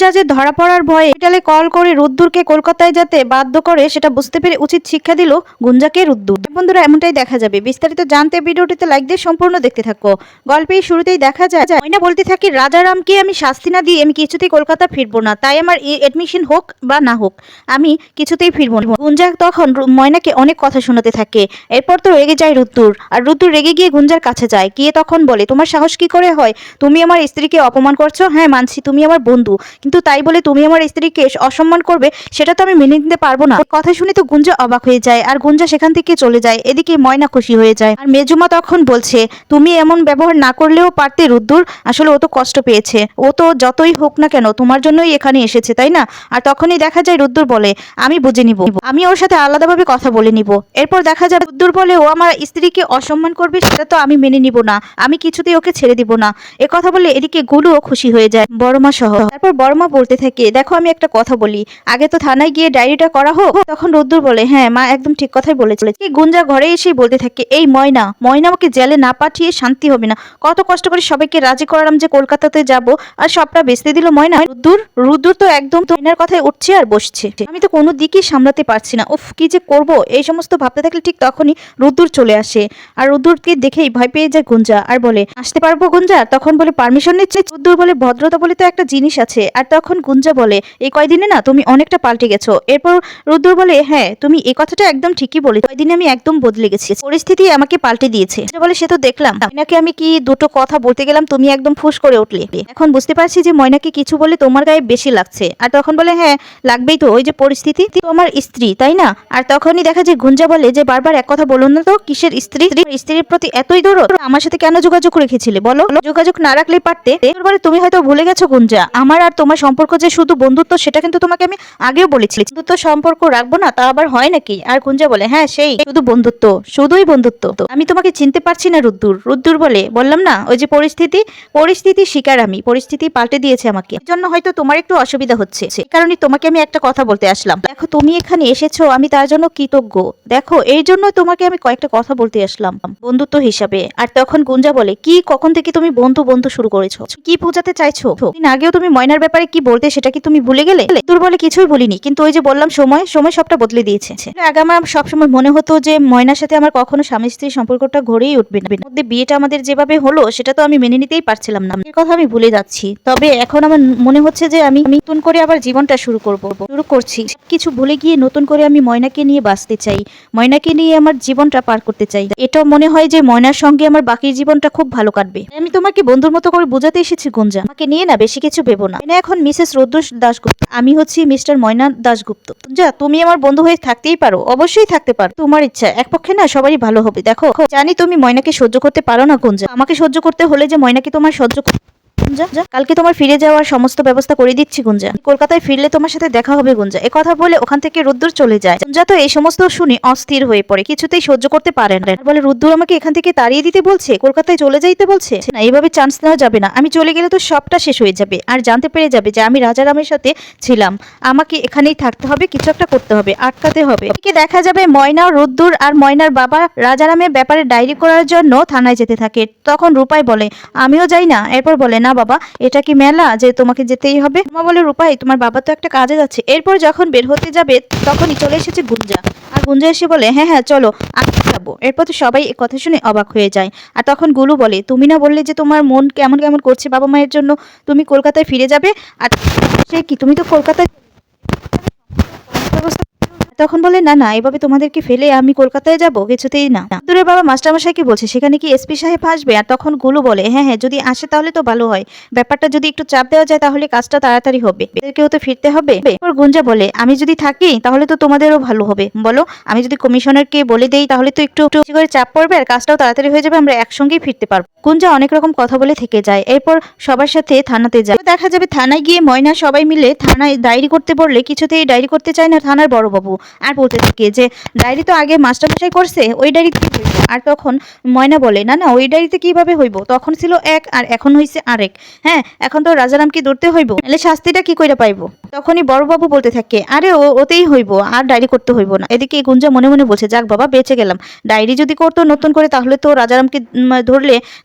গুঞ্জা যে ধরা পড়ার ভয়ে হসপিটালে কল করে রুদ্দুরকে কলকাতায় যেতে বাধ্য করে সেটা বুঝতে পেরে উচিত শিক্ষা দিল গুঞ্জাকে রুদ্দুর। বন্ধুরা এমনটাই দেখা যাবে। বিস্তারিত জানতে ভিডিওটিতে লাইক দিয়ে সম্পূর্ণ দেখতে থাকো। গল্পের শুরুতেই দেখা যায় ময়না বলতে থাকে রাজারামকে আমি শাস্তি না দিয়ে আমি কিছুতেই কলকাতা ফিরবো না, তাই আমার এডমিশন হোক বা না হোক আমি কিছুতেই ফিরবো না। গুঞ্জা তখন ময়নাকে অনেক কথা শোনাতে থাকে। এরপর তো রেগে যায় রুদ্দুর, আর রুদ্দুর রেগে গিয়ে গুঞ্জার কাছে যায়, গিয়ে তখন বলে তোমার সাহস কি করে হয়, তুমি আমার স্ত্রীকে অপমান করছো। হ্যাঁ মানছি তুমি আমার বন্ধু, কিন্তু তাই বলে তুমি আমার স্ত্রীকে অসম্মান করবে সেটা তো আমি মেনে নিতে পারবো না। কথা শুনে তো গুঞ্জা অবাক হয়ে যায়, আর গুঞ্জা সেখান থেকে চলে যায়। এদিকে ময়না খুশি হয়ে যায়, আর মেজুমা তখন বলছে তুমি এমন ব্যবহার না করলেও পারতে রুদ্দুর, আসলে ও তো কষ্ট পেয়েছে, ও তো যতই হোক না কেন তোমার জন্যই এখানে এসেছে তাই না। আর তখনই দেখা যায় রুদ্দুর বলে আমি বুঝে নিব, আমি ওর সাথে আলাদাভাবে কথা বলে নিব। এরপর দেখা যায় রুদ্দুর বলে ও আমার স্ত্রীকে অসম্মান করবে সেটা তো আমি মেনে নিব না, আমি কিছুতেই ওকে ছেড়ে দিব না। এ কথা বলে এদিকে গুলুও খুশি হয়ে যায়, বড়মা সহ। তারপর বড়মা বলতে থাকে দেখো আমি একটা কথা বলি, আগে তো থানায় গিয়ে ডায়েরিটা করা হোক। তখন রুদ্দুর বলে হ্যাঁ মা একদম ঠিক কথাই বলেছিল। গুঞ্জা ঘরে এসেই বলতে থাকে এই ময়না আমাকে জেলে না পাঠিয়ে শান্তি হবে না, কত কষ্ট করে সবাইকে রাজি করালাম যে কলকাতাতে যাব, আর সবটা বেচতে দিল ময়না। রুদ্দুর তো একদম ময়নার কথায় উঠছে আর বসছে, আমি তো কোনো দিকই সামলাতে পারছি না, উফ কি যে করব। এই সমস্ত ভাবতে থাকলে ঠিক তখনই রুদ্দুর চলে আসে, আর রুদ্দুরকে দেখেই ভয় পেয়ে যায় গুঞ্জা, আর বলে আসতে পারবো গুঞ্জা। তখন বলে পারমিশন নিচ্ছে। রুদ্দুর বলে ভদ্রতা বলে তো একটা জিনিস আছে। আর তখন গুঞ্জা বলে এই কয়দিনে না তুমি অনেকটা পাল্টে গেছো। এরপর রুদ্দুর বলে হ্যাঁ তুমি এই কথাটা একদম ঠিকই বলে, কয়দিনে আমি একদম বদলে গেছি, পরিস্থিতি আমাকে পাল্টে দিয়েছে। বলে সে তো দেখলাম, ময়নাকে আমি কি দুটো কথা বলতে গেলাম তুমি একদম ফুস করে উঠলে, এখন বুঝতে পারছি যে ময়নাকে কিছু বলে তোমার গায়ে বেশি লাগছে। আর তখন বলে হ্যাঁ লাগবেই তো, ওই যে পরিস্থিতি, তোমার স্ত্রী তাই না। আর তখনই দেখা যায় গুঞ্জা বলে যে বারবার এক কথা বলুন না তো, কিসের স্ত্রী, স্ত্রীর প্রতি এতই দরদ, আমার সাথে কেন যোগাযোগ রেখেছিলে বলো, যোগাযোগ না রাখলেই পারতে। বলে তুমি হয়তো ভুলে গেছো গুঞ্জা, আমার আর তোমার সম্পর্ক যে শুধু বন্ধুত্ব সেটা কিন্তু তোমাকে আমি আগেও বলেছিলাম, বন্ধুত্ব সম্পর্ক রাখবো না তা আবার হয় নাকি। আর গুঞ্জা বলে হ্যাঁ সেই শুধু বন্ধুত্ব, শুধুই বন্ধুত্ব, আমি তোমাকে চিনতে পারছি না রুদ্দুর। রুদ্দুর বলে বললাম না ওই যে পরিস্থিতি শিকার, আমি পরিস্থিতি পাল্টে দিয়েছে আমাকে, এর জন্য হয়তো তোমার একটু অসুবিধা হচ্ছে, সেই কারণে তোমাকে আমি একটা কথা বলতে আসলাম। দেখো তুমি এখানে এসেছো আমি তার জন্য কৃতজ্ঞ, দেখো এই জন্য তোমাকে আমি কয়েকটা কথা বলতে আসলাম বন্ধুত্ব হিসাবে। আর তখন গুঞ্জা বলে কি কখন থেকে তুমি বন্ধু বন্ধু শুরু করেছো, কি বোঝাতে চাইছো, দিন আগেও তুমি ময়নার ব্যাপারে কি বলতে সেটা কি তুমি ভুলে গেলে। তোর বলে কিছুই বলিনি, কিন্তু ওই যে বললাম সময় সবটা বদলে দিয়েছে। আগে আমার সবসময় মনে হতো যে ময়নার সাথে আমার কখনো স্বামী স্ত্রীর সম্পর্কটা গড়েই উঠবে না, মধ্যে বিয়েটা আমাদের যেভাবে হলো সেটা তো আমি মেনে নিতেই পারছিলাম না, এর কথা আমি ভুলে যাচ্ছি। তবে এখন আমার মনে হচ্ছে যে আমি নতুন করে আবার জীবনটা শুরু করছি, কিছু ভুলে গিয়ে নতুন করে আমি ময়নাকে নিয়ে বাঁচতে চাই, ময়নাকে নিয়ে আমার জীবনটা পার করতে চাই। এটাও মনে হয় যে ময়নার সঙ্গে আমার বাকি জীবনটা খুব ভালো কাটবে। আমি তোমাকে বন্ধুর মতো করে বোঝাতে এসেছি গুঞ্জা, আমাকে নিয়ে না বেশি কিছু ভেবো না। এখন মিসেস রুদ্দুর দাশগুপ্ত, আমি হচ্ছি মিস্টার ময়না দাশগুপ্ত। যা তুমি আমার বন্ধু হয়ে থাকতেই পারো, অবশ্যই থাকতে পারো, তোমার ইচ্ছা, এক পক্ষে না সবারই ভালো হবে। দেখো জানি তুমি ময়নাকে সহ্য করতে পারো না গুঞ্জা, আমাকে সহ্য করতে হলে যে ময়নাকে তোমার সহ্য গুঞ্জা, কালকে তোমার ফিরে যাওয়ার সমস্ত ব্যবস্থা করে দিচ্ছি গুঞ্জা, কলকাতায় ফিরলে তোমার সাথে দেখা হবে গুঞ্জা। কথা বলে ওখান থেকে রুদ্দুর চলে যায়। গুঞ্জা তো এই সমস্ত শুনে অস্থির হয়ে পড়ে, কিছুতেই সহ্য করতে পারে না, বলে রুদ্দুর আমাকে এখান থেকে তাড়িয়ে দিতে বলছে, কলকাতায় চলে যাইতে বলছে, না এইভাবে চান্স নেওয়া যাবে না, আমি চলে গেলে তো সবটা শেষ হয়ে যাবে, আর জানতে পেরে যাবে যে আমি রাজারামের সাথে ছিলাম, আমাকে এখানেই থাকতে হবে, কিছু একটা করতে হবে, আটকাতে হবে। দেখা যাবে ময়না, রুদ্দুর আর ময়নার বাবা রাজারামের ব্যাপারে ডায়েরি করার জন্য থানায় যেতে থাকে। তখন রূপাই বলে আমিও যাই না। এরপর বলে না বাবা এটা কি মেলা যে তোমাকে যেতেই হবে। মা বলে রূপাই তোমার বাবা তো একটা কাজে যাচ্ছে। এরপর যখন বের হতে যাবে তখনই চলে এসেছে গুঞ্জা, আর গুঞ্জা এসে বলে হ্যাঁ হ্যাঁ চলো আমি যাবো। এরপর তো সবাই কথা শুনে অবাক হয়ে যায়। আর তখন গুলু বলে তুমি না বললে যে তোমার মন কেমন কেমন করছে বাবা মায়ের জন্য, তুমি কলকাতায় ফিরে যাবে, আর সে কি তুমি তো কলকাতায়। তখন বলে না না এভাবে তোমাদেরকে ফেলে আমি কলকাতায় যাব কিছুতেই না। দূরের বাবা মাস্টারমশাইকে বলছে সেখানে কি এসপি সাহেব আসবে। আর তখন গুলু বলে হ্যাঁ হ্যাঁ যদি আসে তাহলে তো ভালো হয়, ব্যাপারটা যদি একটু চাপ দেওয়া যায় তাহলে কাজটা তাড়াতাড়ি হবে, এদেরকেও তো ফিরতে হবে। গুঞ্জা বলে আমি যদি থাকি তাহলে তো তোমাদেরও ভালো হবে, বলো আমি যদি কমিশনারকে বলে দেই তাহলে তো একটু করে চাপ পড়বে আর কাজটাও তাড়াতাড়ি হয়ে যাবে, আমরা একসঙ্গেই ফিরতে পারবো। গুঞ্জা অনেক রকম কথা বলে থেকে যায়। এরপর সবার সাথে থানাতে যায়। দেখা যাবে থানায় গিয়ে ময়না সবাই মিলে থানায় ডায়েরি করতে বললে কিছুতেই ডায়েরি করতে চায় না থানার বড়বাবু। আর বলতে থাকে যে ডায়েরি তো আগে মাস্টারমশাই করছে, ওই ডায়েরি কি হইব? আর তখন ময়না বলে না না ওই ডায়েরিতে কিভাবে হইব, তখন ছিল এক আর এখন হইছে আরেক। হ্যাঁ, এখন তো রাজারামকে ধরতে হইব, এলে শাস্তিটা কি কইরা পাইবো? তখনই বড়বাবু বলতে থাকে আরে ওতেই হইব, আর ডায়েরি করতে হইব না। এদিকে গুঞ্জা মনে মনে বলছে যাক বাবা বেঁচে গেলাম, ডায়েরি যদি করতো নতুন করে তাহলে তো রাজারামকে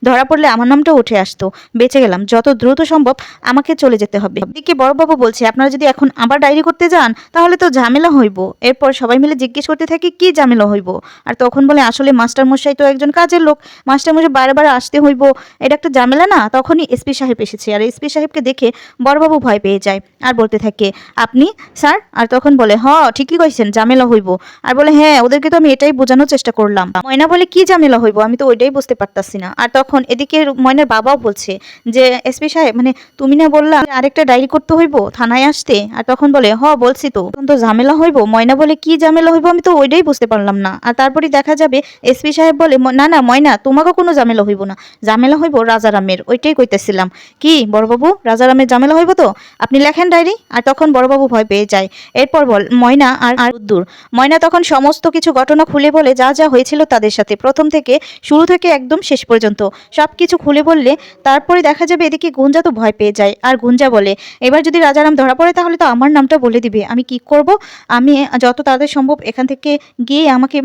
ধরা পড়লে আমার নামটা উঠে আসতো। বেঁচে গেলাম, যত দ্রুত সম্ভব আমাকে চলে যেতে হবে। এদিকে বড়বাবু বলছে আপনারা যদি এখন আবার ডায়েরি করতে যান তাহলে তো ঝামেলা হইব। এরপর সবাই মিলে জিজ্ঞেস করতে থাকি কি ঝামেলা হইব? আর তখন বলে আসলে মাস্টারমশাই তো একজন কাজের লোক, মাস্টারমশাই বারবার আসতে হইব, এটা একটা ঝামেলা না? তখনই এসপি সাহেব এসেছে, আর এসপি সাহেবকে দেখে বড়বাবু ভয় পেয়ে যায় আর বলতে থাকে আপনি স্যার? আর তখন বলে ঠিকই কইছেন, ঝামেলা হইব। আর বলে হ্যাঁ, ওদেরকে তো আমি এটাই বোঝানোর চেষ্টা করলাম। ময়না বলে কি ঝামেলা হইব, আমি তো ওইটাই বুঝতে পারতাছি না। আর তখন এদিকে ময়নার বাবাও বলছে যে এসপি সাহেব মানে তুমি না বললা আরেকটা ডায়েরি করতে হইব থানায় আসতে? আর তখন বলে বলছি তো, তখন তো ঝামেলা হইব। ময়না বলে কি ঝামেলা হইব, আমি তো ওইটাই বুঝতে পারলাম না। আর তারপরে দেখা যাবে এসপি সাহেব বলে না না ময়না, তোমাকে কোনো ঝামেলা হইব না, ঝামেলা হইব রাজারামের, ওইটাই কইতেছিলাম। কি বড়বাবু, রাজারামের ঝামেলা হইব তো? আপনি লেখেন ডায়েরি। আর তখন বড়বাবু ভয় পেয়ে যায়। এরপর ময়না আর রুদ্দুর, ময়না তখন সমস্ত কিছু ঘটনা খুলে বলে যা যা হয়েছিল তাদের সাথে, প্রথম থেকে শুরু থেকে একদম শেষ পর্যন্ত সব কিছু খুলে বললে তারপরে দেখা যাবে এদিকে গুঞ্জা তো ভয় পেয়ে যায়। আর গুঞ্জা বলে এবার যদি রাজারাম ধরা পড়ে তাহলে তো আমার নামটা বলে দিবে, আমি কি করব? আমি যত তাড়াতাড়ি সম্ভব এখান থেকে গিয়ে আমাকে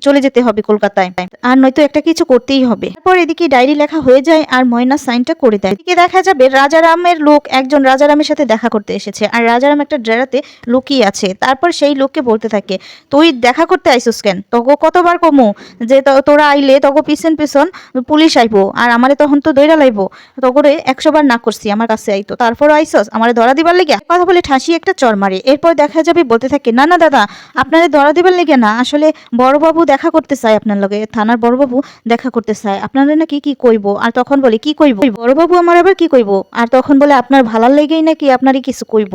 চলে যেতে হবে কলকাতায়, আর নয়তো একটা কিছু করতেই হবে। তারপর এদিকে ডায়েরি লেখা হয়ে যায় আর ময়না সাইনটা করে দেয়। এদিকে দেখা যাবে রাজারামের লোক একজন রাজারামের সাথে দেখা করতে এসেছে, আর রাজারাম একটা ডেরাতে লুকিয়ে আছে। তারপর সেই লোককে বলতে থাকে তুই দেখা করতে আইসুস কেন? তোকে কতবার কমু যে তোরা আইলে তোকে পিছন পিছন পুলিশ আইবো, আর আমারে তখন তো দইরা লাইবো, তোকে 100 বার না করছি আমার কাছে আইতো, তারপর আইসস আমারে ধরা দিবার লেগে? কথা বলে ঠাসি একটা চর মারে। এরপর দেখা যাবে বলতে থাকে না না দাদা, আপনারে ধরা দিবার লেগে না, আসলে বড়বাবু দেখা করতে চায় আপনার লগে, থানার বড়বাবু দেখা করতে চায়, আপনারা নাকি কি কইব? আর তখন বলে কি কইব বড়বাবু, আমার আবার কি কইব? আর তখন বলে আপনার ভালার লেগেই নাকি আপনারই কিছু কইব।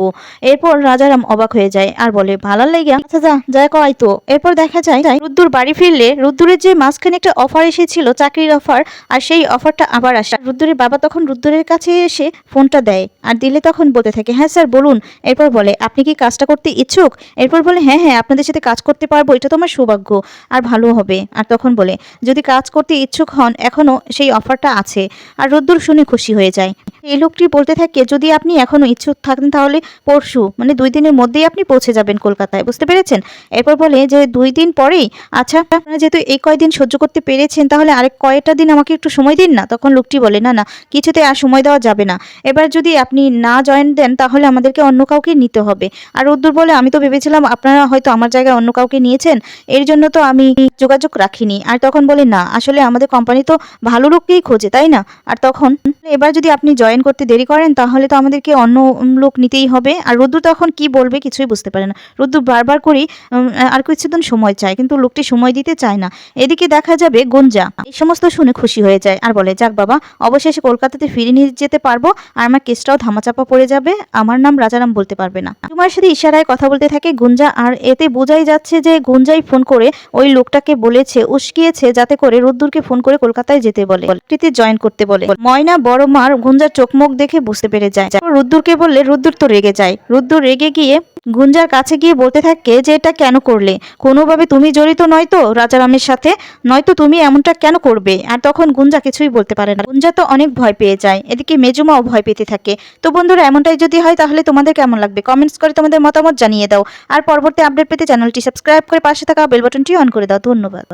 এরপর রাজারাম অবাক হয়ে যায় আর বলে ভালার লেগে, আচ্ছা যা কয়তো। এরপর দেখা যায় রুদ্দুর বাড়ি ফিরলে রুদ্দুরের যে মাঝখানে একটা অফার এসেছিল, চাকরির অফার, আর সেই অফারটা আবার আসে। রুদ্দুরের বাবা তখন রুদ্দুরের কাছে এসে ফোনটা দেয় আর দিলে তখন বলতে থাকে হ্যাঁ স্যার বলুন। এরপর বলে আপনি কি কাজটা করতে ইচ্ছুক? এরপর বলে হ্যাঁ হ্যাঁ আপনাদের সাথে কাজ করতে পারবো, এটা তো আমার সৌভাগ্য আর ভালো হবে। আর তখন বলে যদি কাজ করতে ইচ্ছুক হন এখনো সেই অফারটা আছে। আর রুদ্দুর শুনে খুশি হয়ে যায়। এই লোকটি বলতে থাকে যদি আপনি এখনো ইচ্ছুক থাকেন তাহলে পরশু মানে 2 দিনের মধ্যেই আপনি পৌঁছে যাবেন কলকাতায়, বুঝতে পেরেছেন? এরপর বলে যে 2 দিন পরেই, আচ্ছা আপনারা যেহেতু এই কয়দিন সহ্য করতে পেরেছেন তাহলে আরেক কয়েকটা দিন আমাকে একটু সময় দিন না। তখন লোকটি বলে না না কিছুতে আর সময় দেওয়া যাবে না, এবার যদি আপনি না জয়েন দেন তাহলে আমাদেরকে অন্য কাউকে নিতে হবে। আর রুদ্দুর বলে আমি তো ভেবেছিলাম আপনারা হয়তো আমার জায়গায় অন্য কাউকে নিয়েছেন, এর জন্য তো আমি যোগাযোগ রাখিনি। আর তখন বলে না আসলে আমাদের কোম্পানি তো ভালো লোককেই খোঁজে, তাই না? আর তখন এবার যদি আপনি জয়েন করতে দেরি করেন তাহলে তো আমাদেরকে অন্য লোক নিতেই হবে। আর রুদ্দুর তখন কি বলবে কিছুই বুঝতে পারে না। রুদ্দুর বারবার করেই আর কিছুদিন সময় চায়, কিন্তু লোকটি সময় দিতে চায় না। এদিকে দেখা যাবে গুঞ্জা এই সমস্ত শুনে খুশি হয়ে যায় আর বলে যাক বাবা, অবশেষে কলকাতাতে ফিরে নিয়ে যেতে পারবো আর আমার কেসটাও ধামাচাপা পড়ে যাবে, আমার নাম রাজারাম বলতে পারবে না। তোমার সাথে ইশারায় কথা বলতে থাকে গুঞ্জা, আর এতে বোঝাই যাচ্ছে যে গুঞ্জাই ফোন করে ওই লোকটাকে বলেছে, উস্কিয়েছে যাতে করে রুদ্দুরকে ফোন করে কলকাতায় যেতে বলে, জয়েন করতে বলে। ময়না বড় মার গুঞ্জার চোখ মুখ দেখে বুঝতে পেরে যায়। রুদ্দুরকে বললে রুদ্দুর তো রেগে যায়। রুদ্দুর রেগে গিয়ে গুঞ্জার কাছে গিয়ে বলতে থাকে যে এটা কেন করলে, কোনোভাবে তুমি জড়িত নয়তো রাজারামের সাথে, নয়তো তুমি এমনটা কেন করবে? আর তখন গুঞ্জা কিছুই বলতে পারে না। গুঞ্জা তো অনেক ভয় পেয়ে যায়। এদিকে মেজুমাও ভয় পেতে থাকে। তো বন্ধুরা এমনটাই যদি হয় তাহলে তোমাদের কেমন লাগবে কমেন্টস করে তোমাদের মতামত জানিয়ে দাও। আর পরবর্তী আপডেট পেতে চ্যানেলটি সাবস্ক্রাইব করে পাশে থাকা বেল বাটনটি অন করে দাও। ধন্যবাদ।